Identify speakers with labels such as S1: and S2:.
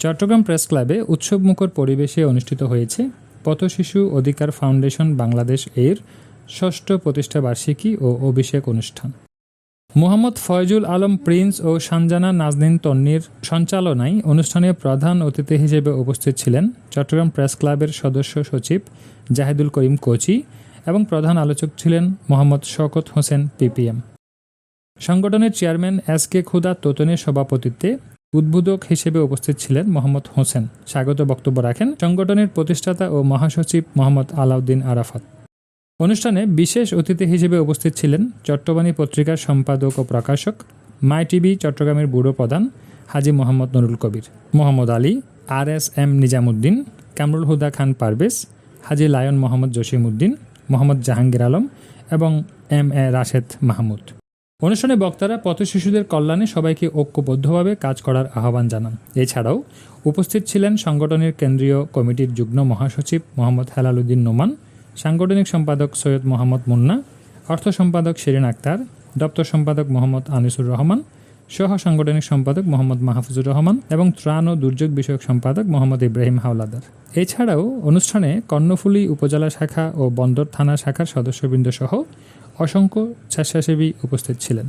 S1: Chittagong press ক্লাবে উৎসবমুখর পরিবেশে অনুষ্ঠিত হয়েছে পথশিশু অধিকার ফাউন্ডেশন বাংলাদেশ এর ৬ষ্ঠ প্রতিষ্ঠাবার্ষিকী ও অভিষেক অনুষ্ঠান। মোহাম্মদ ফয়জুল আলম প্রিন্স ও সানজানা নাজনীন তন্নির সঞ্চালনায় অনুষ্ঠানে প্রধান অতিথি হিসেবে উপস্থিত ছিলেন চট্টগ্রাম প্রেস ক্লাবের সদস্য সচিব জাহিদুল করিম কোচি এবং প্রধান আলোচক ছিলেন মোহাম্মদ শওকত হোসেন পিপিএম। সংগঠনের চেয়ারম্যান এস.কে. খুদা তোতনের সভাপতিত্বে উদ্বোধক হিসেবে উপস্থিত ছিলেন মোহাম্মদ হোসেন। স্বাগত বক্তব্য রাখেন সংগঠনের প্রতিষ্ঠাতা ও মহাসচিব মোহাম্মদ আলাউদ্দিন আরাফাত। অনুষ্ঠানে বিশেষ অতিথি হিসেবে উপস্থিত ছিলেন চট্টবাণী পত্রিকার সম্পাদক ও প্রকাশক, মাই টিভি চট্টগ্রামের ব্যুরো প্রধান হাজী মোহাম্মদ নুরুল কবির, মোহাম্মদ আলী, আর.এস.এম. নিজামুদ্দিন, কামরুল হুদা খান পারভেজ, হাজী লায়ন মোহাম্মদ জসিমউদ্দিন, মোহাম্মদ জাহাঙ্গীর আলম এবং এম.এ. রাশেদ মাহমুদ। অনুষ্ঠানে বক্তারা পথশিশুদের কল্যাণে সবাইকে ঐক্যবদ্ধভাবে কাজ করার আহ্বান জানান। এছাড়াও উপস্থিত ছিলেন সংগঠনের কেন্দ্রীয় কমিটির যুগ্ম মহাসচিব মোহাম্মদ হেলাল উদ্দিন নোমান, সাংগঠনিক সম্পাদক সৈয়দ মোহাম্মদ মুন্না, অর্থ সম্পাদক শিরিন আক্তার, দপ্তর সম্পাদক মোহাম্মদ আনিসুর রহমান, সহ সাংগঠনিক সম্পাদক মোহাম্মদ মাহফুজুর রহমান এবং ত্রাণ ও দুর্যোগ বিষয়ক সম্পাদক মোহাম্মদ ইব্রাহিম হাওলাদার। এছাড়াও অনুষ্ঠানে কর্ণফুলী উপজেলা শাখা ও বন্দর থানা শাখার সদস্যবৃন্দ সহ অসংখ্য স্বেচ্ছাসেবী উপস্থিত ছিলেন।